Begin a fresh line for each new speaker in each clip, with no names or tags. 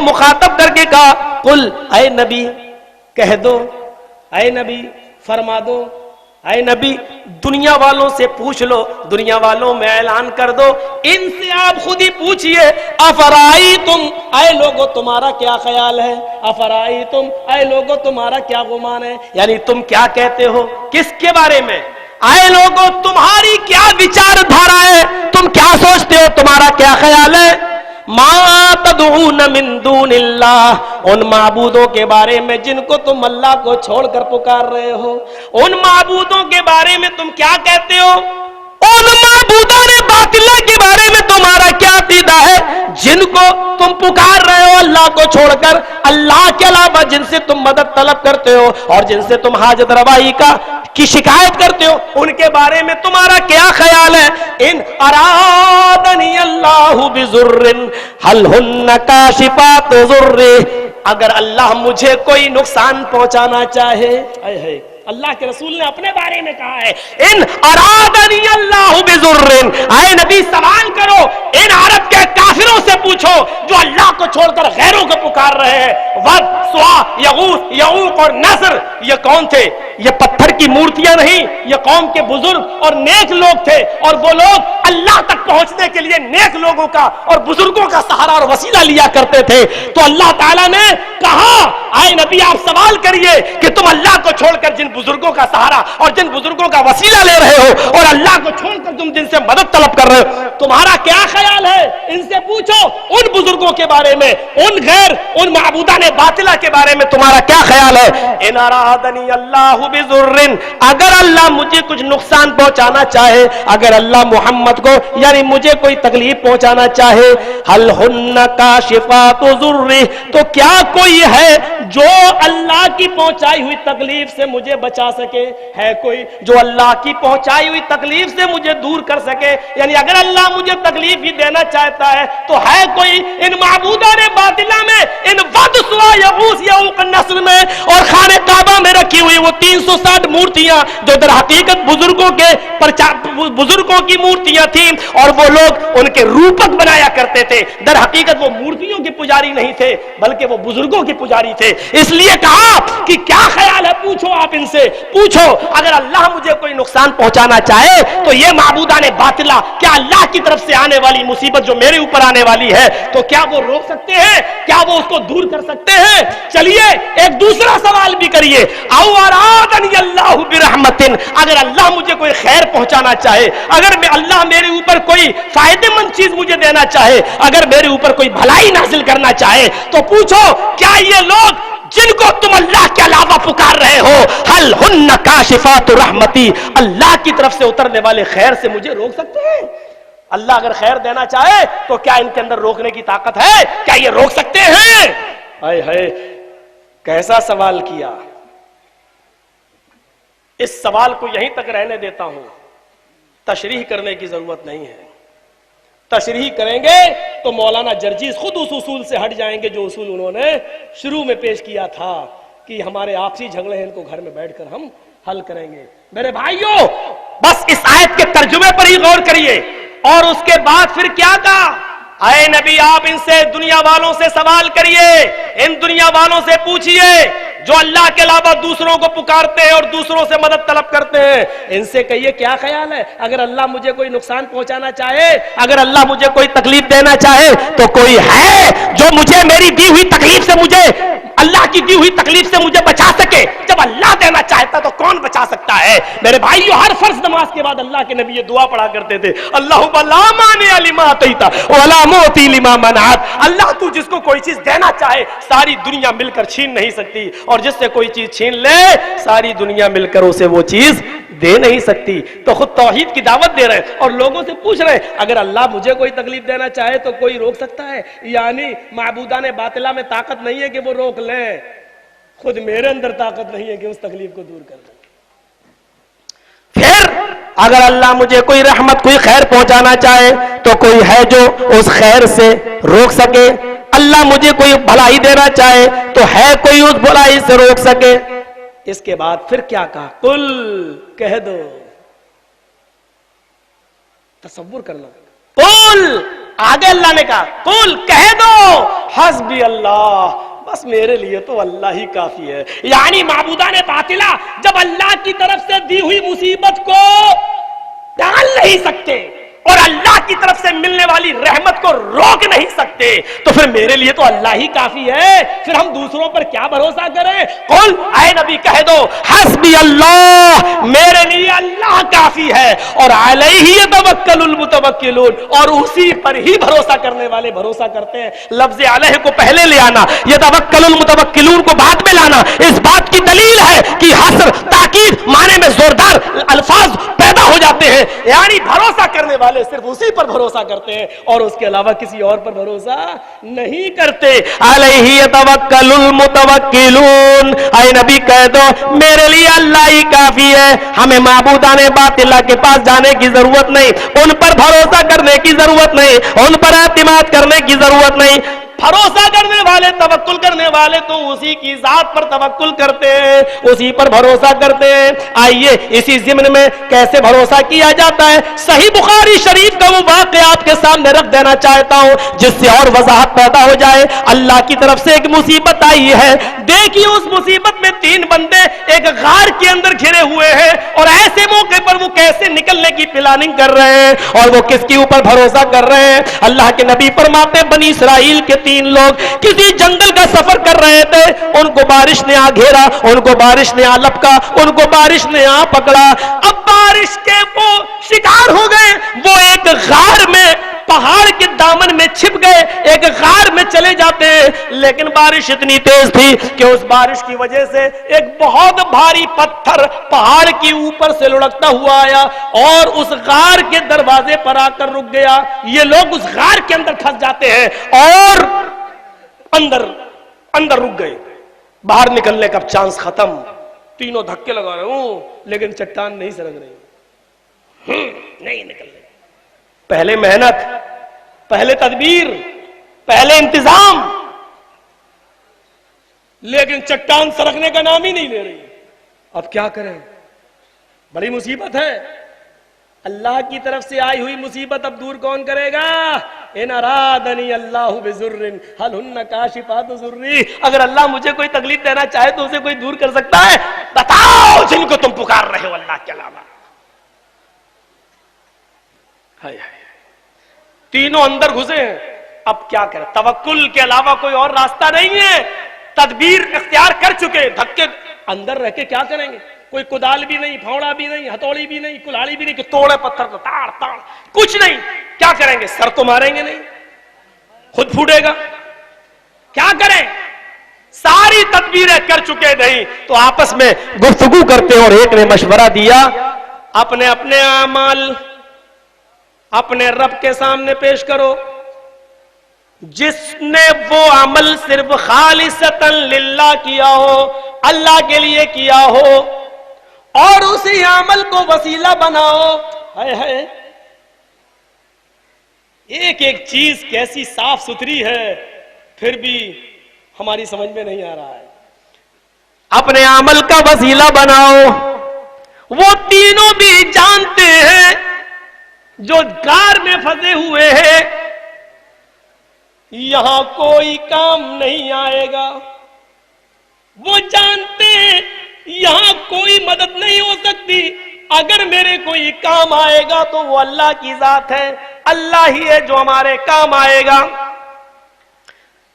مخاطب کر کے کہا قل، اے نبی کہہ دو، اے نبی فرما دو، اے نبی دنیا والوں سے پوچھ لو، دنیا والوں میں اعلان کر دو، ان سے آپ خود ہی پوچھئے افرائیتم، اے لوگو تمہارا کیا خیال ہے، افرائیتم اے لوگو تمہارا کیا گمان ہے، یعنی تم کیا کہتے ہو کس کے بارے میں، اے لوگو تمہاری کیا وچار دھارا ہے، تم کیا سوچتے ہو، تمہارا کیا خیال ہے، ما تدعون من دون اللہ، ان معبودوں کے بارے میں جن کو تم اللہ کو چھوڑ کر پکار رہے ہو، ان معبودوں کے بارے میں تم کیا کہتے ہو، ان معبودان باطلہ کے بارے میں تمہارا کیا عقیدہ ہے جن کو تم پکار رہے ہو اللہ کو چھوڑ کر، اللہ کے علاوہ جن سے تم مدد طلب کرتے ہو اور جن سے تم حاجت روائی کی شکایت کرتے ہو، ان کے بارے میں تمہارا کیا خیال ہے، ان ارادنی اللہ بضر هل ہن کاشفات ضرہ، اگر اللہ مجھے کوئی نقصان پہنچانا چاہے، اللہ کے رسول نے اپنے بارے میں کہا ہے ان ارادنی اللہ بضر، اے نبی سوال کرو ان عرب کے کافروں سے پوچھو جو اللہ کو چھوڑ کر غیروں کو پکار رہے ہیں، ود سوا یغوث یعوق اور نصر، یہ کون تھے، یہ پتھر کی مورتیاں نہیں، یہ قوم کے بزرگ اور نیک لوگ تھے، اور وہ لوگ اللہ تک پہنچنے کے لیے نیک لوگوں کا اور بزرگوں کا سہارا اور وسیلہ لیا کرتے تھے، تو اللہ تعالیٰ نے کہا اے نبی آپ سوال کریے کہ تم اللہ کو چھوڑ کر جن بزرگوں کا سہارا اور جن بزرگوں کا وسیلہ لے رہے ہو اور اللہ کو چھوڑ کر تم جن سے مدد طلب کر رہے ہو، تمہارا کیا خیال ہے، ان سے پوچھو ان بزرگوں کے بارے میں، ان غیر ان معبودان باطلہ کے بارے میں تمہارا کیا خیال ہے، ان ارادنی اللہ بضر، اگر اللہ مجھے کچھ نقصان پہنچانا چاہے، اگر اللہ محمد کو یعنی مجھے کوئی تکلیف پہنچانا چاہے، هل ہن کاشفات ضرہ، تو کیا کوئی ہے جو اللہ کی پہنچائی ہوئی تکلیف سے مجھے بچا سکے، ہے کوئی جو اللہ کی پہنچائی ہوئی تکلیف سے مجھے دور کر سکے، یعنی اگر اللہ مجھے تکلیف ہی دینا چاہتا ہے تو ہے کوئی ان معبودان باطلہ میں، ان ود سوا یغوث یعوق نصر میں اور خانہ کعبہ میں رکھی ہوئی وہ 360 مورتیاں جو در حقیقت بزرگوں کی مورتیاں تھیں اور وہ لوگ ان کے روپک بنایا کرتے تھے، در حقیقت وہ مورتیوں کے پجاری نہیں تھے بلکہ وہ بزرگوں کے پجاری تھے، اس لیے کہا کہ کیا خیال ہے، پوچھو آپ ان سے پوچھو اگر اللہ مجھے کوئی نقصان پہنچانا چاہے تو یہ معبودان باطلہ کیا اللہ کی طرف سے آنے والی مصیبت جو میرے اوپر آنے والی ہے تو کیا وہ روک سکتے ہیں، کیا وہ اس کو دور کر سکتے ہیں، چلیے ایک دوسرا سوال بھی کریے، او ارادنی اللہ برحمت، اگر اللہ مجھے کوئی خیر پہنچانا چاہے، اگر اللہ میرے اوپر کوئی فائدہ مند چیز مجھے دینا چاہے، اگر میرے اوپر کوئی بھلائی نازل کرنا چاہے تو پوچھو کیا یہ لوگ جن کو تم اللہ کے علاوہ پکار رہے ہو هل ہن کاشفات رحمتی، اللہ کی طرف سے اترنے والے خیر سے مجھے روک سکتے ہیں، اللہ اگر خیر دینا چاہے تو کیا ان کے اندر روکنے کی طاقت ہے، کیا یہ روک سکتے ہیں، ہائے ہائے کیسا سوال کیا، اس سوال کو یہیں تک رہنے دیتا ہوں، تشریح کرنے کی ضرورت نہیں ہے، تشریح کریں گے تو مولانا جرجیز خود اس اصول سے ہٹ جائیں گے جو اصول انہوں نے شروع میں پیش کیا تھا کہ ہمارے آپسی جھگڑے ہیں ان کو گھر میں بیٹھ کر ہم حل کریں گے۔ میرے بھائیوں بس اس آیت کے ترجمے پر ہی غور کریے، اور اس کے بعد پھر کیا کہا، اے نبی آپ ان سے دنیا والوں سے سوال کریے، ان دنیا والوں سے پوچھئے جو اللہ کے علاوہ دوسروں کو پکارتے ہیں اور دوسروں سے مدد طلب کرتے ہیں، ان سے کہیے کیا خیال ہے، اگر اللہ مجھے کوئی نقصان پہنچانا چاہے، اگر اللہ مجھے کوئی تکلیف دینا چاہے تو کوئی ہے جو مجھے میری دی ہوئی تکلیف سے مجھے اللہ کی دی ہوئی تکلیف سے مجھے بچا سکے، جب اللہ دینا چاہتا تو کون بچا سکتا ہے۔ میرے بھائیو ہر فرض نماز کے بعد اللہ کے نبی یہ دعا پڑھا کرتے تھے، اللہم لا مانع لما اعطیت ولا معطی لما منعت، اللہ تو جس کو کوئی چیز دینا چاہے ساری دنیا مل کر چھین نہیں سکتی، اور جس سے کوئی چیز چھین لے ساری دنیا مل کر اسے وہ چیز دے نہیں سکتی۔ تو خود توحید کی دعوت دے رہے ہیں اور لوگوں سے پوچھ رہے ہیں اگر اللہ مجھے کوئی تکلیف دینا چاہے تو کوئی روک سکتا ہے، یعنی معبودان باطلہ میں طاقت نہیں ہے کہ وہ روک لیں، خود میرے اندر طاقت نہیں ہے کہ اس تکلیف کو دور کر دیں۔ پھر اگر اللہ مجھے کوئی رحمت کوئی خیر پہنچانا چاہے تو کوئی ہے جو اس خیر سے روک سکے، اللہ مجھے کوئی بھلائی دینا چاہے تو ہے کوئی اس بھلائی سے روک سکے۔ اس کے بعد پھر کیا کہا، قل کہہ دو، تصور کرنا، قل آگے اللہ نے کہا قل کہہ دو حسبی اللہ، بس میرے لیے تو اللہ ہی کافی ہے. یعنی معبودان باطلہ جب اللہ کی طرف سے دی ہوئی مصیبت کو ڈال نہیں سکتے اور اللہ کی طرف سے ملنے والی رحمت کو روک نہیں سکتے تو پھر میرے لیے تو اللہ ہی کافی ہے، پھر ہم دوسروں پر کیا بھروسہ کریں؟ قل اے نبی کہہ دو حسبی اللہ، میرے لیے اللہ کافی ہے، اور علیہ یتوکل المتوکلون، اور اسی پر ہی بھروسہ کرنے والے بھروسہ کرتے ہیں. لفظ علیہ کو پہلے لے آنا، یتوکل المتوکلون کو بعد میں لانا اس بات کی دلیل ہے کہ حصر تاکید معنی میں زوردار الفاظ پیدا ہو جاتے ہیں. یعنی بھروسہ کرنے والے صرف اسی پر بھروسہ کرتے ہیں اور اس کے علاوہ کسی اور پر بھروسہ نہیں کرتے. علیہ یتوکل المتوکلون، اے نبی کہہ دو میرے لیے اللہ ہی کافی ہے، ہمیں معبودان باطلہ کے پاس جانے کی ضرورت نہیں، ان پر بھروسہ کرنے کی ضرورت نہیں، ان پر اعتماد کرنے کی ضرورت نہیں. بھروسہ کرنے والے توکل کرنے والے تو اسی کی ذات پر توکل کرتے ہیں، اسی پر بھروسہ کرتے ہیں. آئیے اسی ضمن میں کیسے بھروسہ کیا جاتا ہے صحیح بخاری شریف کا وہ واقعہ آپ کے سامنے رکھ دینا چاہتا ہوں جس سے اور وضاحت پیدا ہو جائے. اللہ کی طرف سے ایک مصیبت آئی ہے، دیکھیے اس مصیبت میں 3 بندے ایک غار کے اندر گھرے ہوئے ہیں اور ایسے موقع پر وہ کیسے نکلنے کی پلاننگ کر رہے ہیں اور وہ کس کے اوپر بھروسہ کر رہے ہیں. اللہ کے نبی فرماتے ہیں بنی اسرائیل کے 3 لوگ کسی جنگل کا سفر کر رہے تھے، ان کو بارش نے آ گھیرا، ان کو بارش نے آ لپکا، ان کو بارش نے آ پکڑا. اب بارش کے وہ شکار ہو گئے، وہ ایک غار میں پہاڑ کے دامن میں چھپ گئے، ایک غار میں چلے جاتے ہیں. لیکن بارش اتنی تیز تھی کہ اس بارش کی وجہ سے ایک بہت بھاری پتھر پہاڑ کے اوپر سے لڑکتا ہوا آیا اور اس غار کے دروازے پر آ کر رک گیا. یہ لوگ اس غار کے اندر پھنس جاتے ہیں اور اندر رک گئے، باہر نکلنے کا چانس ختم. تینوں دھکے لگا رہے ہوں لیکن چٹان نہیں سرک رہی، نہیں نکل رہی. پہلے محنت، پہلے تدبیر، پہلے انتظام، لیکن چٹان سرکنے کا نام ہی نہیں لے رہی. اب کیا کریں؟ بڑی مصیبت ہے. اللہ کی طرف سے آئی ہوئی مصیبت اب دور کون کرے گا؟ ان ارادنی اللہ بضر هل هن کاشفات ضری، اگر اللہ مجھے کوئی تکلیف دینا چاہے تو اسے کوئی دور کر سکتا ہے؟ بتاؤ جن کو تم پکار رہے ہو اللہ کے علاوہ. تینوں اندر گھسے ہیں، اب کیا کریں؟ توکل کے علاوہ کوئی اور راستہ نہیں ہے. تدبیر اختیار کر چکے، دھکے اندر رہ کے کیا کریں گے؟ کوئی کدال بھی نہیں، پھاوڑا بھی نہیں، ہتھوڑی بھی نہیں، کلاڑی بھی نہیں کہ توڑے پتھر کو تاڑ تاڑ، کچھ نہیں. کیا کریں گے؟ سر تو ماریں گے نہیں، خود پھوٹے گا. کیا کریں؟ ساری تدبیریں کر چکے نہیں تو آپس میں گفتگو کرتے اور ایک نے مشورہ دیا اپنے اپنے اعمال اپنے رب کے سامنے پیش کرو. جس نے وہ عمل صرف خالصتاً للہ کیا ہو، اللہ کے لیے کیا ہو، اور اسی عمل کو وسیلہ بناؤ. ہے ایک ایک چیز کیسی صاف ستھری ہے پھر بھی ہماری سمجھ میں نہیں آ رہا ہے. اپنے عمل کا وسیلہ بناؤ. وہ تینوں بھی جانتے ہیں جو غار میں پھنسے ہوئے ہیں یہاں کوئی کام نہیں آئے گا. وہ جانتے ہیں یہاں کوئی مدد نہیں ہو سکتی، اگر میرے کوئی کام آئے گا تو وہ اللہ کی ذات ہے، اللہ ہی ہے جو ہمارے کام آئے گا.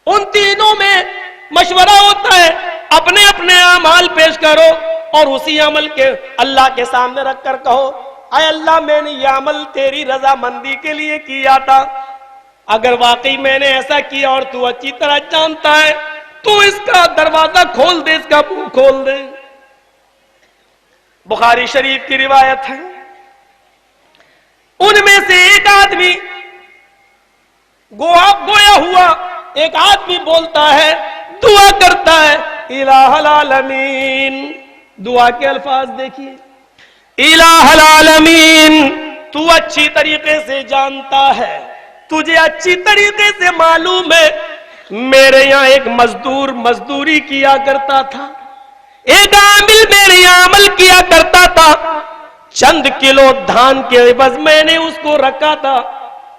ان تینوں میں مشورہ ہوتا ہے اپنے اپنے اعمال پیش کرو اور اسی عمل کے اللہ کے سامنے رکھ کر کہو اے اللہ میں نے یہ عمل تیری رضا مندی کے لیے کیا تھا، اگر واقعی میں نے ایسا کیا اور تو اچھی طرح جانتا ہے تو اس کا دروازہ کھول دے، اس کا منہ کھول دے. بخاری شریف کی روایت ہے ان میں سے ایک آدمی گویا ہوا ایک آدمی بولتا ہے، دعا کرتا ہے الہ العالمین. دعا کے الفاظ دیکھیے، الہ العالمین تو اچھی طریقے سے جانتا ہے، تجھے اچھی طریقے سے معلوم ہے میرے یہاں ایک مزدور مزدوری کیا کرتا تھا، ایک عامل میرے یہاں عمل کیا کرتا تھا، چند کلو دھان کے عوض میں نے اس کو رکھا تھا،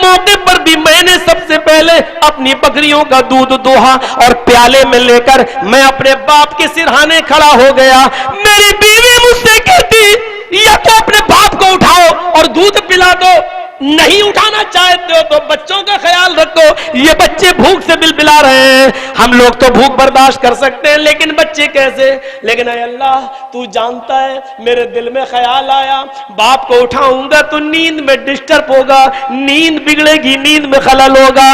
موقع پر بھی میں نے سب سے پہلے اپنی بکریوں کا دودھ دوہا اور پیالے میں لے کر میں اپنے باپ کے سرہانے کھڑا ہو گیا. میری بیوی مجھ سے کہتی یا تو اپنے باپ کو اٹھاؤ اور دودھ پلا دو, نہیں اٹھانا چاہتے ہو تو بچوں کا خیال رکھو, یہ بچے بھوک سے بلبلا رہے ہیں. ہم لوگ تو بھوک برداشت کر سکتے ہیں لیکن بچے کیسے؟ لیکن اے اللہ تو جانتا ہے میرے دل میں خیال آیا باپ کو اٹھاؤں گا تو نیند میں ڈسٹرب ہوگا, نیند بگڑے گی, نیند میں خلل ہوگا,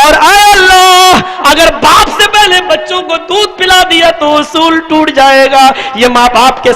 اور اے اللہ اگر باپ سے پہلے بچوں کو دودھ پلا دیا تو اصول ٹوٹ جائے گا. یہ ماں باپ کے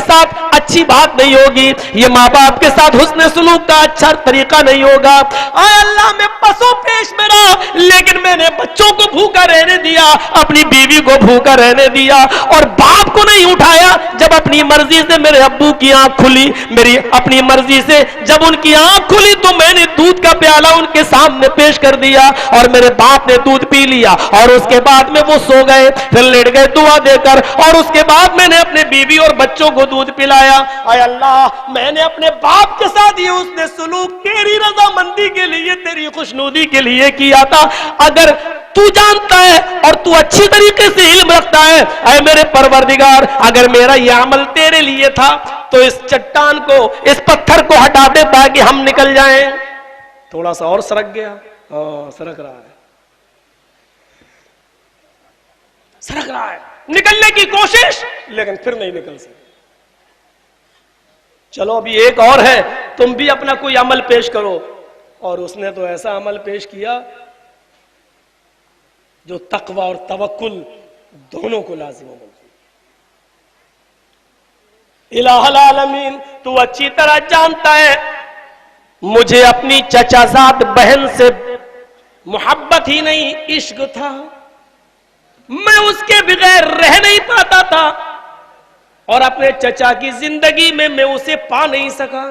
ساتھ اچھی بات نہیں ہوگی, یہ ماں باپ کے ساتھ حسن سلوک کا اچھا طریقہ نہیں ہوگا. اے اللہ میں پسو پیش میں رہا لیکن میں نے بچوں کو بھوکا رہنے دیا, اپنی بیوی کو بھوکا رہنے دیا اور باپ کو نہیں اٹھایا. جب اپنی مرضی سے میرے ابو کی آنکھ کھلی, میری اپنی مرضی سے جب ان کی آنکھ کھلی تو میں نے دودھ کا پیالہ ان کے سامنے پیش کر دیا اور میرے باپ نے دودھ پی لیا اور اس کے بعد میں وہ سو گئے, پھر لیٹ گئے دعا دے کر, اور اس کے بعد میں نے اپنے بیوی اور بچوں کو دودھ پلایا. اے اللہ میں نے اپنے باپ کے ساتھ یہ اس نے سلوک تیری رضامندی کے لیے, تیری خوشنودی کے لیے کیا تھا. اگر تو جانتا ہے اور تو اچھی طریقے سے علم رکھتا ہے اے میرے پروردگار, اگر میرا یہ عمل تیرے لیے تھا تو اس چٹان کو, اس پتھر کو ہٹا دے تاکہ ہم نکل جائیں. تھوڑا سا اور سرک گیا, سرک رہا ہے, نکلنے کی کوشش لیکن پھر نہیں نکل سکے. چلو ابھی ایک اور ہے, تم بھی اپنا کوئی عمل پیش کرو. اور اس نے تو ایسا عمل پیش کیا جو تقوی اور توکل دونوں کو لازم ہو. الہ العالمین تو اچھی طرح جانتا ہے مجھے اپنی چچا زاد بہن سے محبت ہی نہیں, عشق تھا. میں اس کے بغیر رہ نہیں پاتا تھا اور اپنے چچا کی زندگی میں میں اسے پا نہیں سکا.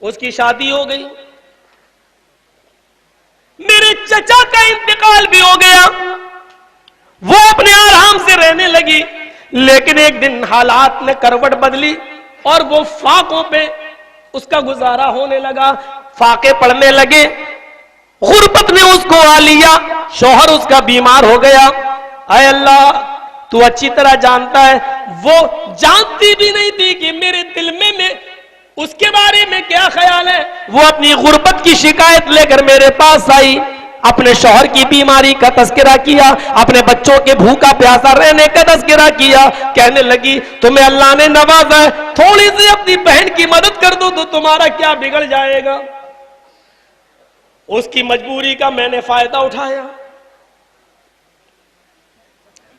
اس کی شادی ہو گئی, میرے چچا کا انتقال بھی ہو گیا, وہ اپنے آرام سے رہنے لگی. لیکن ایک دن حالات نے کروٹ بدلی اور وہ فاقوں پہ اس کا گزارا ہونے لگا, فاقے پڑنے لگے. غربت نے اس کو آ لیا, شوہر اس کا بیمار ہو گیا. اے اللہ تو اچھی طرح جانتا ہے وہ جانتی بھی نہیں تھی کہ میرے دل میں اس کے بارے میں کیا خیال ہے. وہ اپنی غربت کی شکایت لے کر میرے پاس آئی, اپنے شوہر کی بیماری کا تذکرہ کیا, اپنے بچوں کے بھوکا پیاسا رہنے کا تذکرہ کیا. کہنے لگی تمہیں اللہ نے نوازا ہے, تھوڑی سی اپنی بہن کی مدد کر دو تو تمہارا کیا بگڑ جائے گا. اس کی مجبوری کا میں نے فائدہ اٹھایا.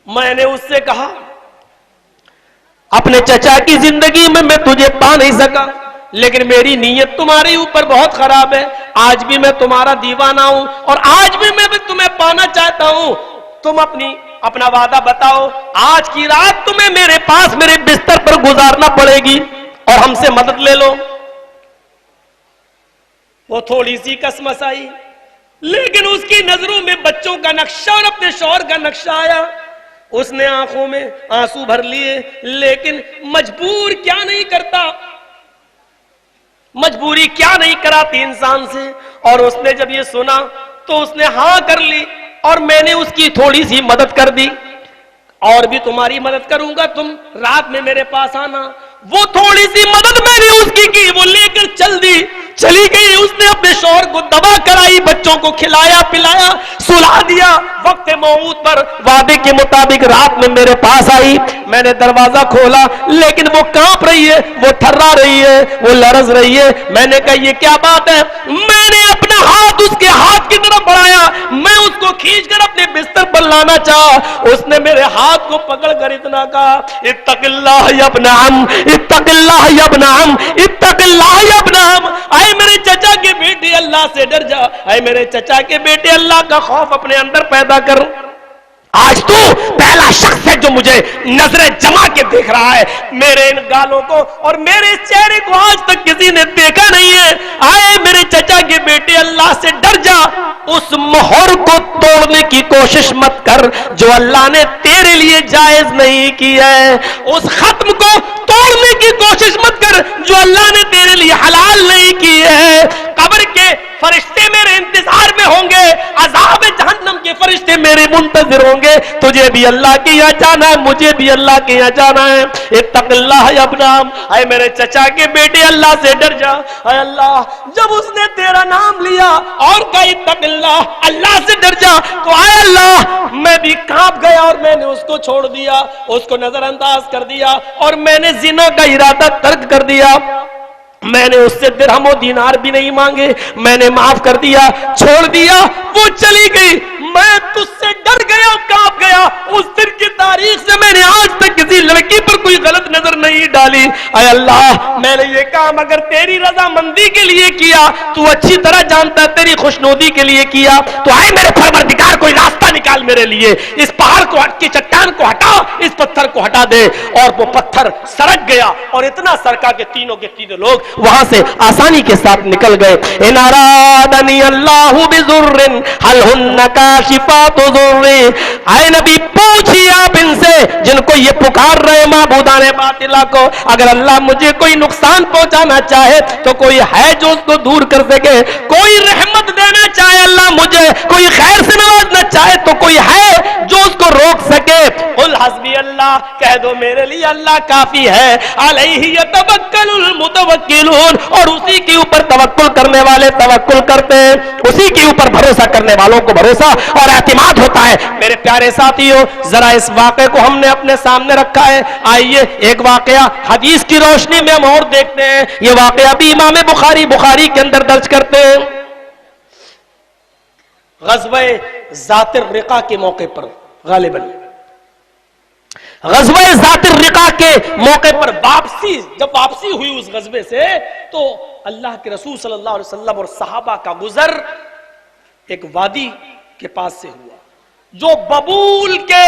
میں نے اس سے کہا اپنے چچا کی زندگی میں تجھے پا نہیں سکا لیکن میری نیت تمہارے اوپر بہت خراب ہے. آج بھی میں تمہارا دیوانہ ہوں اور آج بھی میں تمہیں پانا چاہتا ہوں. تم اپنا وعدہ بتاؤ, آج کی رات تمہیں میرے پاس میرے بستر پر گزارنا پڑے گی اور ہم سے مدد لے لو. وہ تھوڑی سی کسمس آئی لیکن اس کی نظروں میں بچوں کا نقشہ اور اپنے شوہر کا نقشہ آیا. اس نے آنکھوں میں آنسو بھر لیے لیکن مجبور کیا نہیں کرتا, مجبوری کیا نہیں کراتی انسان سے. اور اس نے جب یہ سنا تو اس نے ہاں کر لی اور میں نے اس کی تھوڑی سی مدد کر دی. اور بھی تمہاری مدد کروں گا, تم رات میں میرے پاس آنا. وہ تھوڑی سی مدد میں نے اس کی وہ لے کر چلی گئی. اس نے اپنے شوہر کو دوا کرائی, بچوں کو کھلایا پلایا, سلا دیا. وقت موعود پر وعدے کے مطابق رات میں میرے پاس آئی. میں نے دروازہ کھولا لیکن وہ کانپ رہی ہے, وہ تھرا رہی ہے, وہ لرز رہی ہے. میں نے کہا یہ کیا بات ہے. میں نے اپنا ہاتھ اس کے ہاتھ کی طرف بڑھایا, میں اس کو کھینچ کر اپنے بستر پر لانا چاہا. اس نے میرے ہاتھ کو پکڑ کر اتنا کہا اتق اللہ یا ابن عم, اتق اللہ یا ابن عم, اتق اللہ یا ابن عم. اے میرے چچا کے بیٹے اللہ سے ڈر جا, اے میرے چچا کے بیٹے اللہ کا خوف اپنے اندر پیدا کر. آج تو پہلا شخص ہے جو مجھے نظریں جما کے دیکھ رہا ہے. میرے ان گالوں کو اور میرے چہرے کو آج تک کسی نے دیکھا نہیں ہے. آئے میرے چچا کے بیٹے اللہ سے ڈر جا. اس مہر کو توڑنے کی کوشش مت کر جو اللہ نے تیرے لیے جائز نہیں کی ہے. اس ختم کو توڑنے کی کوشش مت کر جو اللہ نے تیرے لیے حلال نہیں کی ہے. قبر کے منتظر ہوں گے. تجھے بھی اللہ کے یہاں جانا ہے, مجھے بھی اللہ کے یہاں جانا ہے. اتق اللہ یا ابن عم, اے میرے چچا کے بیٹے اللہ سے ڈر جا. اے اللہ, جب اس نے تیرا نام لیا اور کہا اتق اللہ, اللہ سے ڈر جا, تو اے اللہ میں بھی کانپ گیا اور میں نے اس کو چھوڑ دیا, اس کو نظر انداز کر دیا, اور میں نے زنا کا ارادہ ترک کر دیا. میں نے اس سے درہم و دینار بھی نہیں مانگے, میں نے معاف کر دیا, چھوڑ دیا, وہ چلی گئی. میں تجھ سے ڈر گیا, کانپ گیا. اس دن کی تاریخ سے میں نے آج تک کسی لڑکی پر کوئی غلط نظر نہیں ڈالی. اے اللہ, میں نے یہ کام اگر تیری رضامندی کے لیے کیا, تو اچھی طرح جانتا ہے تیری خوشنودی کے لیے کیا, تو اے میرے پروردگار کوئی راستہ نکال میرے لیے. اس پہاڑ کو کی چٹان کو ہٹا, اس پتھر کو ہٹا دے. اور وہ پتھر سرک گیا, اور اتنا سرکا کہ تینوں کے تینوں لوگ وہاں سے آسانی کے ساتھ نکل گئے. ان ارادنی اللہ بضر هل هن کاشفات ضر. اے نبی پوچھیے آپ ان سے جن کو یہ پکار رہے معبودان باطلا کو, اگر اللہ مجھے کوئی نقصان پہنچانا چاہے تو کوئی ہے جو اس کو دور کر سکے, کوئی رحمت دینا چاہے اللہ مجھے, کوئی خیر سے نوازنا چاہے تو کوئی ہے جو اس کو روک سکے. قل حسبی اللہ, کہہ دو میرے لیے اللہ کافی ہے. علیہ یتوکل المتوکلون, اور اسی کے اوپر توکل کرنے والے توکل کرتے ہیں, اسی کے اوپر بھروسہ کرنے والوں کو بھروسہ اور اعتماد ہوتا ہے. میرے پیارے ساتھیوں, ذرا اس واقعے کو ہم نے اپنے سامنے رکھا ہے. آئیے ایک واقعہ حدیث کی روشنی میں ہم اور دیکھتے ہیں. یہ واقعہ بھی امام بخاری کے اندر درج کرتے ہیں. غزوہ ذات الرقاع کے موقع پر, غالباً غزوہ ذات الرقاع کے موقع پر جب واپسی ہوئی اس غزوے سے, تو اللہ کے رسول صلی اللہ علیہ وسلم اور صحابہ کا گزر ایک وادی کے پاس سے ہوا جو ببول کے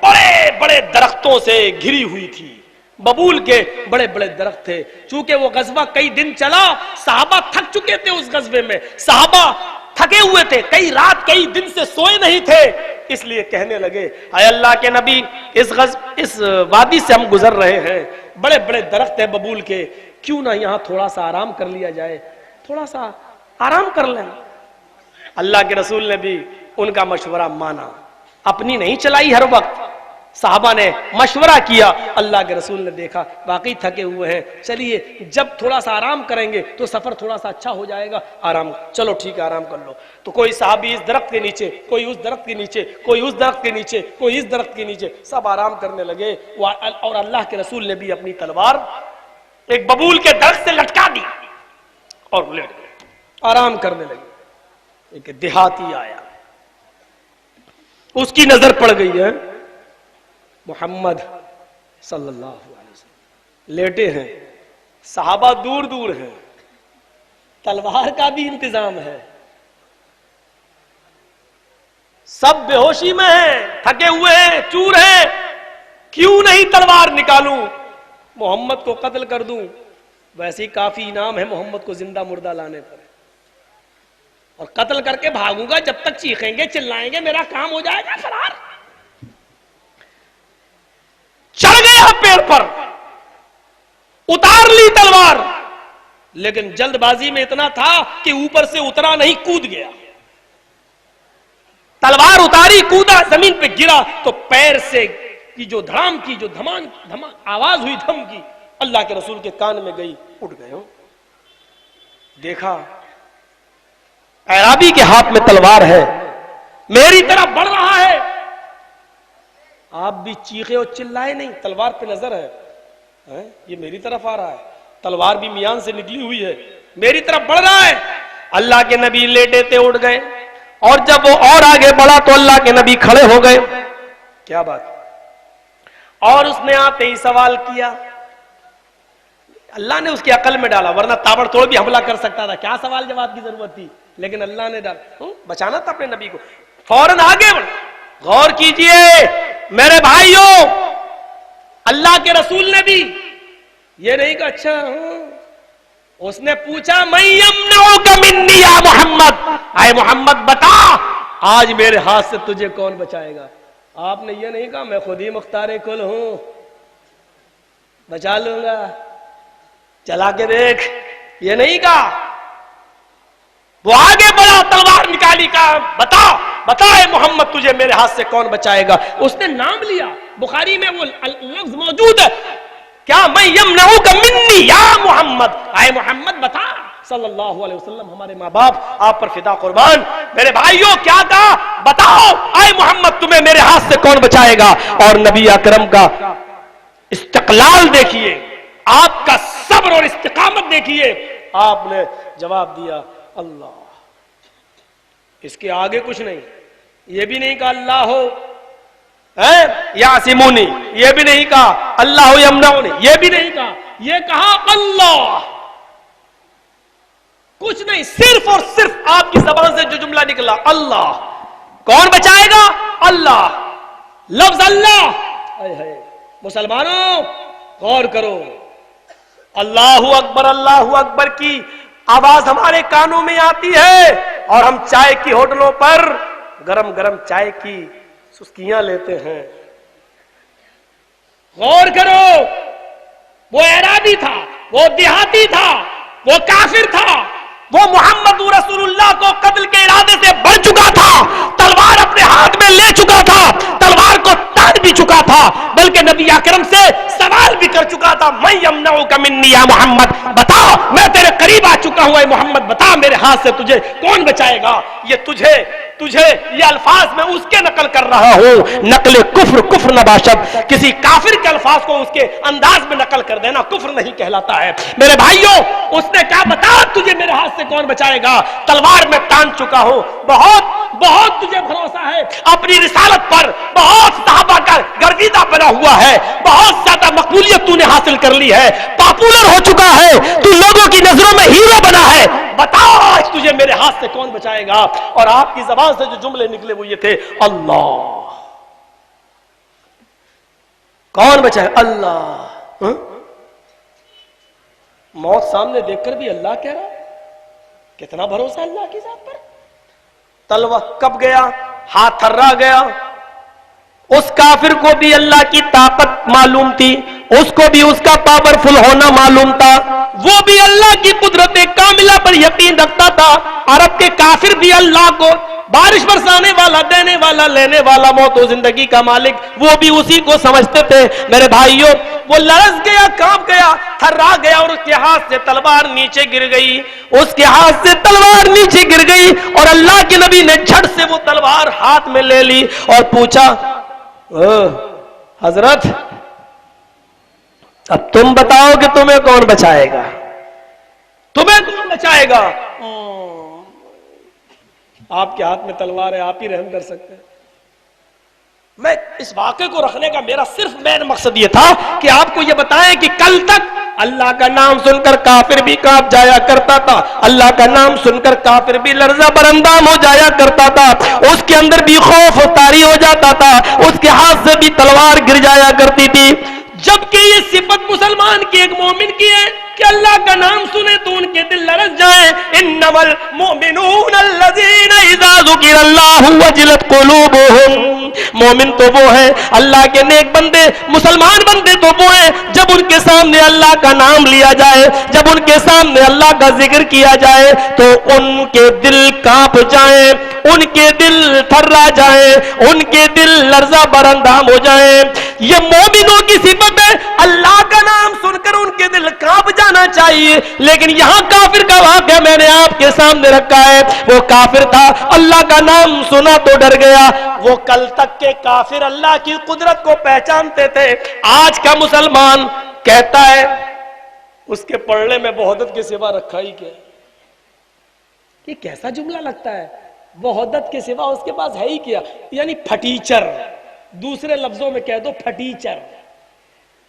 بڑے بڑے درختوں سے گھری ہوئی تھی. ببول کے بڑے بڑے درخت تھے. چونکہ وہ غزوہ کئی دن چلا, صحابہ تھک چکے تھے اس غزوے میں, صحابہ تھکے ہوئے تھے, کئی رات کئی دن سے سوئے نہیں تھے. اس لیے کہنے لگے اے اللہ کے نبی, اس وادی سے ہم گزر رہے ہیں, بڑے بڑے درخت ہیں ببول کے, کیوں نہ یہاں تھوڑا سا آرام کر لیا جائے, تھوڑا سا آرام کر لیں. اللہ کے رسول نے بھی ان کا مشورہ مانا, اپنی نہیں چلائی ہر وقت. صحابہ نے مشورہ کیا, اللہ کے رسول نے دیکھا واقعی تھکے ہوئے ہیں, چلیے جب تھوڑا سا آرام کریں گے تو سفر تھوڑا سا اچھا ہو جائے گا, آرام, چلو ٹھیک ہے آرام کر لو. تو کوئی صحابی اس درخت کے نیچے, کوئی اس درخت کے نیچے, کوئی اس درخت کے نیچے, کوئی اس درخت کے نیچے, سب آرام کرنے لگے. اور اللہ کے رسول نے بھی اپنی تلوار ایک ببول کے درخت سے لٹکا دی اور لیٹ گئے, آرام کرنے لگے. ایک دیہاتی آیا, اس کی نظر پڑ گئی ہے محمد صلی اللہ علیہ وسلم لیٹے ہیں, صحابہ دور دور ہیں, تلوار کا بھی انتظام ہے, سب بے ہوشی میں ہیں, تھکے ہوئے ہیں, چور ہیں. کیوں نہیں تلوار نکالوں, محمد کو قتل کر دوں, ویسے ہی کافی انعام ہے محمد کو زندہ مردہ لانے پر, اور قتل کر کے بھاگوں گا, جب تک چیخیں گے چلائیں گے میرا کام ہو جائے گا فرار. چڑھ گیا پیڑ پر, اتار لی تلوار, لیکن جلد بازی میں اتنا تھا کہ اوپر سے اترا نہیں, کود گیا. تلوار اتاری, کودا, زمین پہ گرا تو پیر سے کی جو دھڑام کی, جو دھمان آواز ہوئی دھم کی, اللہ کے رسول کے کان میں گئی, اٹھ گئے. دیکھا اعرابی کے ہاتھ میں تلوار ہے, میری طرف بڑھ رہا ہے. آپ بھی چیخے اور چلائے نہیں, تلوار پہ نظر ہے, یہ میری طرف آ رہا ہے, تلوار بھی میان سے نکلی ہوئی ہے, میری طرف بڑھ رہا ہے. اللہ کے نبی لیٹے تھے, اٹھ گئے, اور جب وہ اور آگے بڑھا تو اللہ کے نبی کھڑے ہو گئے. کیا بات, اور اس نے آتے ہی سوال کیا, اللہ نے اس کی عقل میں ڈالا, ورنہ تابڑ توڑ بھی حملہ کر سکتا تھا, کیا سوال جواب کی ضرورت تھی, لیکن اللہ نے ڈالا, بچانا تھا اپنے نبی کو. فوراً آگے بڑھ. غور کیجئے میرے بھائیوں, اللہ کے رسول نے بھی یہ نہیں کہا اچھا, اس نے پوچھا من یمنعک منی یا محمد, اے محمد بتا آج میرے ہاتھ سے تجھے کون بچائے گا. آپ نے یہ نہیں کہا میں خود ہی مختار کل ہوں, بچا لوں گا, چلا کے دیکھ, یہ نہیں کہا. وہ آگے بڑھا, تلوار نکالی, کہا بتا بتا اے محمد تجھے میرے ہاتھ سے کون بچائے گا. اس نے نام لیا, بخاری میں وہ لفظ موجود ہے, کیا میں یمنعوک منی یا محمد, اے محمد بتا صلی اللہ علیہ وسلم. ہمارے ماں باپ آپ پر فدا قربان. میرے بھائیوں کیا کہا, بتاؤ اے محمد تمہیں میرے ہاتھ سے کون بچائے گا. اور نبی اکرم کا استقلال دیکھیے, آپ کا صبر اور استقامت دیکھیے. آپ نے جواب دیا اللہ, اس کے آگے کچھ نہیں. یہ بھی نہیں کہا اللہ ہو یاسمونی, یہ بھی نہیں کہا اللہ ہو یمنعونی, یہ بھی نہیں کہا. یہ کہا اللہ. کچھ نہیں, صرف اور صرف آپ کی زبان سے جو جملہ نکلا اللہ. کون بچائے گا, اللہ. لفظ اللہ. مسلمانوں غور کرو, اللہ اکبر کی آواز ہمارے کانوں میں آتی ہے اور ہم چائے کی ہوٹلوں پر گرم گرم چائے کی سسکیاں لیتے ہیں. غور کرو, وہ اعرابی تھا, وہ دیہاتی تھا, وہ کافر تھا, وہ محمد رسول اللہ کو قتل کے ارادے سے بڑھ چکا تھا, تلوار اپنے ہاتھ میں لے چکا تھا, تلوار کو تان بھی چکا تھا, بلکہ نبی اکرم سے سوال بھی کر چکا تھا, میں یمنعک منی یا محمد, بتا میں تیرے قریب آ چکا ہوں اے محمد, بتا میرے ہاتھ سے تجھے کون بچائے گا. یہ تجھے یہ الفاظ میں اس کے نقل کر رہا ہوں, نقل کفر نباشد. کسی کافر کے الفاظ کو اس کے انداز میں نقل کر دینا کفر نہیں کہلاتا ہے. میرے بھائیوں اس نے کہا بتا تجھے میرے ہاتھ سے کون بچائے گا, تلوار میں تان چکا ہوں, بہت تجھے بھروسہ ہے اپنی رسالت پر, بہت صحابہ کا گرویدہ بنا ہوا ہے, بہت زیادہ مقبولیت تو نے حاصل کر لی ہے, پاپولر ہو چکا ہے, تو لوگوں کی نظروں میں ہیرو بنا ہے, بتا آج تجھے میرے ہاتھ سے کون بچائے گا. اور آپ کی زبان سے جو جملے نکلے وہ یہ تھے اللہ. کون بچائے اللہ. موت سامنے دیکھ کر بھی اللہ کہہ رہا, کتنا بھروسہ اللہ کی ذات پر. تلوہ کب گیا, ہاتھ تھرا گیا. اس کافر کو بھی اللہ کی طاقت معلوم تھی, اس کو بھی اس کا پاورفل ہونا معلوم تھا, وہ بھی اللہ کی قدرت کاملہ پر یقین رکھتا تھا. عرب کے کافر بھی اللہ کو بارش برسانے والا, دینے والا, لینے والا, موت و زندگی کا مالک, وہ بھی اسی کو سمجھتے تھے. میرے بھائیوں وہ لرز گیا, کانپ گیا, تھرا گیا, اور اس کے ہاتھ سے تلوار نیچے گر گئی, اس کے ہاتھ سے تلوار نیچے گر گئی, اور اللہ کے نبی نے جھٹ سے وہ تلوار ہاتھ میں لے لی اور پوچھا حضرت اب تم بتاؤ کہ تمہیں کون بچائے گا, تمہیں کون بچائے گا. آپ کے ہاتھ میں تلوار ہے, آپ ہی رحم کر سکتے ہیں. میں اس واقعے کو رکھنے کا میرا صرف مین مقصد یہ تھا کہ آپ کو یہ بتائیں کہ کل تک اللہ کا نام سن کر کافر بھی کانپ جایا کرتا تھا, اللہ کا نام سن کر کافر بھی لرزہ برندام ہو جایا کرتا تھا, اس کے اندر بھی خوف طاری ہو جاتا تھا, اس کے ہاتھ سے بھی تلوار گر جایا کرتی تھی. جبکہ یہ صفت مسلمان کی, ایک مومن کی ہے کہ اللہ کا نام سنے تو ان کے دل لرز جائیں. انما المؤمنون الذین اذا ذکر اللہ وجلت قلوبهم, مومن تو وہ ہیں اللہ کے نیک بندے, مسلمان بندے تو وہ ہیں جب ان کے سامنے اللہ کا نام لیا جائے, جب ان کے سامنے اللہ کا ذکر کیا جائے تو ان کے دل کانپ جائیں, ان کے دل تھرا جائیں, ان کے دل لرزہ برندام ہو جائیں. یہ مومنوں کی صفت ہے, اللہ کا نام سن کر ان کے دل کانپ جانا چاہیے. لیکن یہاں کافر کا واقعہ میں نے آپ کے سامنے رکھا ہے. وہ کافر تھا, اللہ کا نام سنا تو ڈر گیا. وہ کل تک کے کافر اللہ کی قدرت کو پہچانتے تھے, آج کا مسلمان کہتا ہے اس کے پڑھنے میں وحدت کے سوا رکھا ہی کیا. یہ کیسا جملہ لگتا ہے, وحدت کے سوا اس کے پاس ہے ہی کیا, یعنی پھٹیچر. دوسرے لفظوں میں کہہ دو پھٹیچر.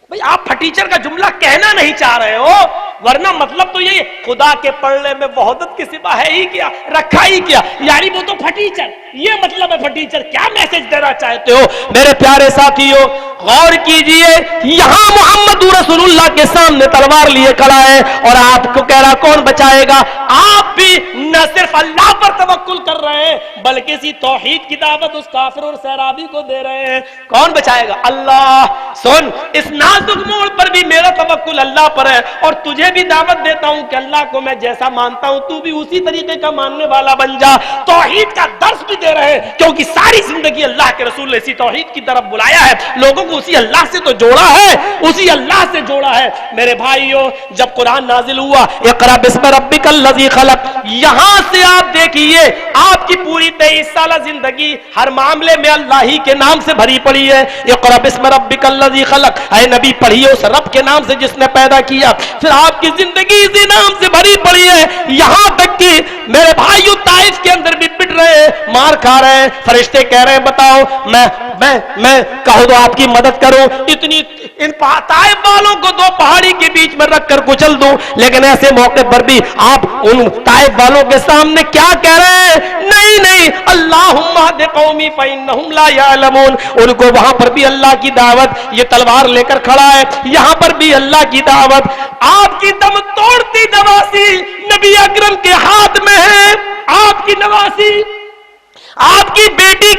بھئی آپ پھٹیچر کا جملہ کہنا نہیں چاہ رہے ہو, ورنہ مطلب تو یہ خدا کے پڑھنے میں وحدت کے سوا ہے ہی کیا, رکھا ہی کیا, یعنی وہ تو پھٹیچر. یہ مطلب ہے پھٹیچر. کیا میسج دینا چاہتے ہو میرے پیارے ساتھیوں؟ غور کیجئے, یہاں محمد رسول اللہ کے سامنے تلوار لیے کھڑا ہے اور آپ کو کہہ رہا کون بچائے گا. آپ بھی نہ صرف اللہ پر توکل کر رہے ہیں بلکہ اسی توحید کی دعوت اس کافر اور سیرابی کو دے رہے ہیں. کون بچائے گا؟ اللہ. سن, اس نازک موڑ پر بھی میرا توکل اللہ پر ہے, اور تجھے تجھے بھی دعوت دیتا ہوں کہ اللہ کو میں جیسا مانتا ہوں تو بھی اسی طریقے کا ماننے والا بن جا. توحید کا درس بھی دے رہے ہیں کیونکہ ساری زندگی اللہ کے رسول نے اسی توحید کی طرف بلایا ہے, لوگوں کو اسی اللہ سے تو جوڑا ہے, اسی اللہ سے جوڑا ہے. میرے بھائیوں, جب قرآن نازل ہوا اقرا بسم ربک الذی خلق, یہاں سے آپ دیکھیے آپ کی پوری 23 سالہ زندگی ہر معاملے میں اللہ ہی کے نام سے بھری پڑی ہے. اقرا بسم ربک الذی خلق, اے نبی پڑھیے اس رب کے نام سے جس نے پیدا کیا. پھر آپ کی زندگی اسی نام سے بھری پڑی ہے, یہاں تک کہ میرے بھائیوں طائف کے اندر بھی پٹ رہے ہیں, مار کھا رہے ہیں, فرشتے کہہ رہے ہیں بتاؤ میں کہو تو آپ کی مدد کروں, اتنی ان طائف والوں کو 2 پہاڑی کے بیچ میں رکھ کر کچل دوں. لیکن ایسے موقع پر بھی آپ ان طائف والوں کے سامنے کیا کہہ رہے ہیں؟ نہیں اللہم اہد قومی فانہم لا یعلمون. ان کو وہاں پر بھی اللہ کی دعوت, یہ تلوار لے کر کھڑا ہے, یہاں پر بھی اللہ کی دعوت. آپ کی دم توڑتی نواسی نبی اکرم کے ہاتھ میں ہے, آپ کی نواسی آپ کی بیٹی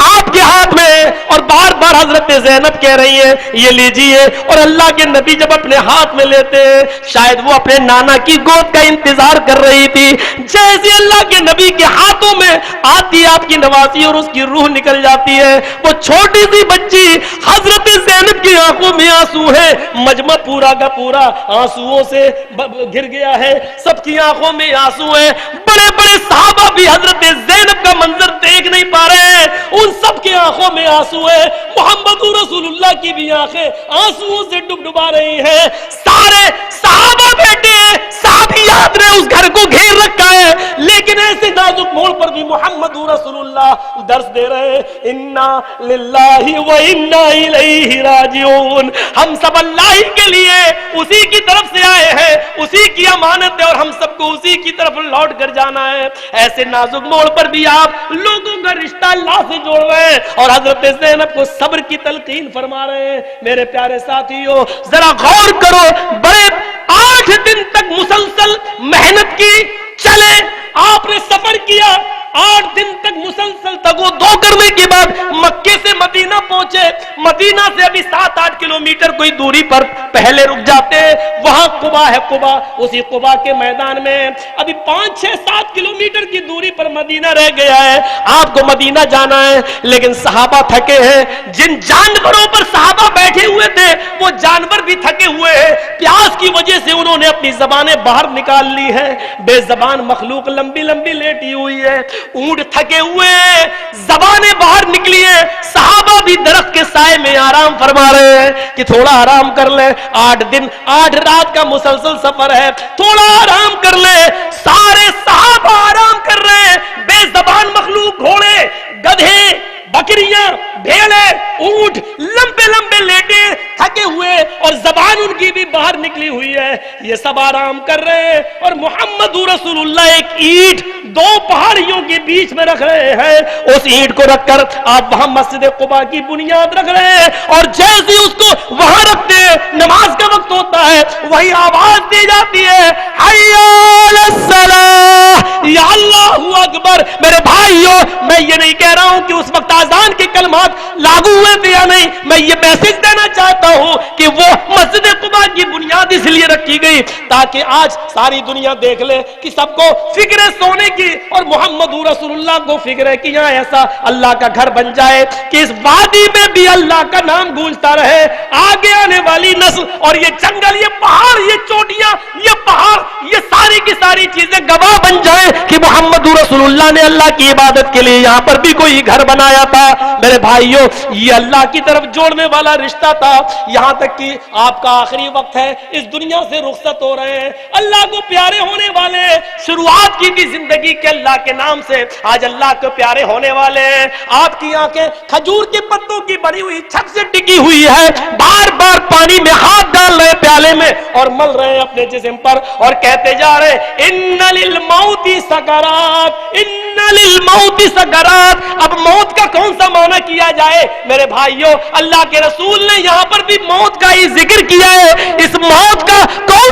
آپ کے ہاتھ میں ہے. اور بار بار حضرت زینب کہہ رہی ہے یہ لیجیے, اور اللہ کے نبی جب اپنے ہاتھ میں لیتے ہیں شاید وہ اپنے نانا کی گود کا انتظار کر رہی تھی. جیسے اللہ کے نبی کے ہاتھوں میں آتی آپ کی نواسی اور اس کی روح نکل جاتی ہے, وہ چھوٹی سی بچی حضرت زینب کی آنکھوں میں آنسو ہے, مجمع پورا کا پورا آنسوؤں سے گر گیا ہے, سب کی آنکھوں میں آنسو ہیں. بڑے بڑے صحابہ بھی حضرت زینب کا منظر دیکھ نہیں پا رہے ہیں, ان سب کی آنکھوں میں آنسو ہے. محمد رسول اللہ کی بھی آنکھیں آنسوؤں سے ڈبڈبا رہی ہیں. سارے صحابہ بیٹھے ہیں, صحابیات نے اس گھر کو گھیر رکھا ہے, لیکن ایسے نازک موڑ پر بھی محمد رسول اللہ درس دے رہے ہیں انا للہ و انا الیہ راجعون. ہم سب اللہ ہی کے لیے اسی کی طرف سے آئے ہیں, اسی کی امانت ہے اور ہم سب کو اسی کی طرف لوٹ کر جانا ہے. ایسے نازک موڑ پر بھی آپ لوگوں کا رشتہ اللہ سے جوڑ رہے ہیں اور حضرت زینب کو صبر کی تلقین فرما رہے ہیں. میرے پیارے ساتھیوں ذرا غور کرو, بڑے 8 دن تک مسلسل محنت کی, چلے آپ نے سفر کیا, 8 دن تک مسلسل تگو دو کرنے کے بعد مکے سے مدینہ پہنچے. مدینہ سے ابھی 7-8 کلومیٹر کوئی دوری پر پہلے رک جاتے, وہاں قبا ہے, قبا, اسی قبا کے میدان میں ابھی 5-6-7 کلومیٹر کی دوری پر مدینہ رہ گیا ہے. آپ کو مدینہ جانا ہے, لیکن صحابہ تھکے ہیں. جن جانوروں پر صحابہ بیٹھے ہوئے تھے وہ جانور بھی تھکے ہوئے ہیں, پیاس کی وجہ سے انہوں نے اپنی زبانیں باہر نکال لی ہے. بے زبان مخلوق لمبی لمبی لیٹی ہوئی ہے, اونٹ تھکے ہوئے ہیں, زبانیں باہر نکلی ہیں. صحابہ بھی درخت کے سائے میں آرام فرما رہے ہیں کہ تھوڑا آرام کر لیں, 8 دن 8 رات کا مسلسل سفر ہے, تھوڑا آرام کر لیں. سارے صحابہ آرام کر رہے ہیں, بے زبان مخلوق گھوڑے, گدھے, بکریاں, بھیڑیں, اونٹ لمبے لمبے لیٹے تھکے ہوئے اور زبان ان کی بھی باہر نکلی ہوئی ہے, یہ سب آرام کر رہے ہیں. اور محمد رسول اللہ ایک اینٹ 2 پہاڑیوں کے بیچ میں رکھ رہے ہیں. اس اینٹ کو رکھ کر آپ وہاں مسجد قباء کی بنیاد رکھ رہے ہیں, اور جیسے اس کو وہاں رکھتے ہیں نماز کا وقت ہوتا ہے, وہی آواز دی جاتی ہے حی علی الصلاۃ, یا اللہ اکبر. میرے بھائیوں میں یہ نہیں کہہ رہا ہوں کہ اس وقت اذان کے کلمات لاگو ہوئے تھے یا نہیں, میں یہ میسج دینا چاہتا ہوں کہ وہ مسجد قباء کی بنیاد اس لیے رکھی گئی تاکہ آج ساری دنیا دیکھ لے کہ سب کو فکر ہے سونے کی, اور محمد رسول اللہ کو فکر ہے کہ یہاں ایسا اللہ کا گھر بن جائے کہ اس وادی میں بھی اللہ کا نام گونجتا رہے. آگے آنے والی نسل اور یہ جنگل, یہ پہاڑ, یہ چوٹیاں, یہ پہاڑ, یہ ساری کی ساری چیزیں گواہ بن جائیں کہ محمد رسول اللہ نے اللہ کی عبادت کے لیے یہاں پر بھی کوئی گھر بنایا تھا. میرے بھائیوں یہ اللہ کی طرف جوڑنے والا رشتہ تھا. یہاں تک کہ آپ کا آخری وقت ہے, اس دنیا سے رخصت ہو رہے ہیں, اللہ کو پیارے ہونے والے, شروعات کی تھی زندگی کے اللہ کے نام سے, آج اللہ کو پیارے ہونے والے ہیں. آپ کی آنکھیں کھجور کے پتوں کی بنی ہوئی چھت سے ٹکی ہوئی ہے, بار بار پانی میں ہاتھ ڈال رہے پیالے میں اور مل رہے ہیں اپنے جسم پر اور کہتے جا رہے ان للموت سکرات, ان للموت سکرات. اب موت کا کون سا معنی کیا جائے میرے بھائیوں؟ اللہ کے رسول نے یہاں پر بھی موت کا ہی ذکر کیا ہے, اس موت کا کون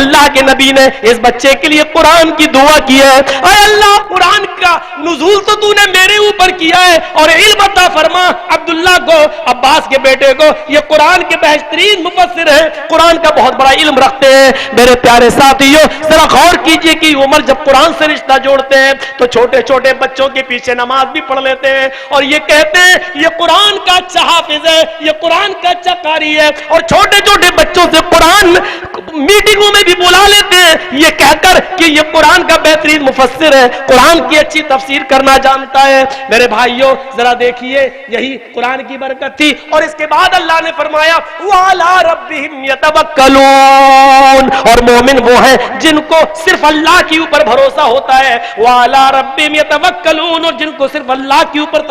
اللہ کے نبی نے اس بچے کے لیے قرآن کی دعا کی ہے، اے اللہ قرآن کا نزول تو تو نے میرے اوپر کیا ہے، اور علم عطا فرما عبداللہ کو، عباس کے بیٹے کو، یہ قرآن کے بہترین مفسر ہیں، قرآن کا بہت بڑا علم رکھتے ہیں۔ میرے پیارے ساتھیوں ذرا غور کیجئے کہ عمر جب قرآن سے رشتہ جوڑتے ہیں تو چھوٹے چھوٹے بچوں کے پیچھے نماز بھی پڑھ لیتے ہیں، اور یہ کہتے ہیں یہ قرآن کا اچھا حافظ ہے، یہ قرآن کا اچھا قاری ہے، اور چھوٹے چھوٹے بچوں سے قرآن میٹنگوں میں بھی بلا لیتے ہیں یہ کہہ کر کہ یہ قرآن کا بہترین مفسر ہے، قرآن کی اچھی تفسیر کرنا جانتا ہے۔ میرے بھائیوں ذرا دیکھیے یہی قرآن کی برکت تھی، اور اس کے بعد اللہ نے فرمایا وَعَلَىٰ رَبِّهِمْ يَتَوَكَّلُونَ، اور مومن وہ ہیں جن کو صرف اللہ کے اوپر بھروسہ ہوتا ہے، وَعَلَىٰ رَبِّهِمْ يَتَوَكَّلُونَ، اور جن کو صرف اللہ کے اوپر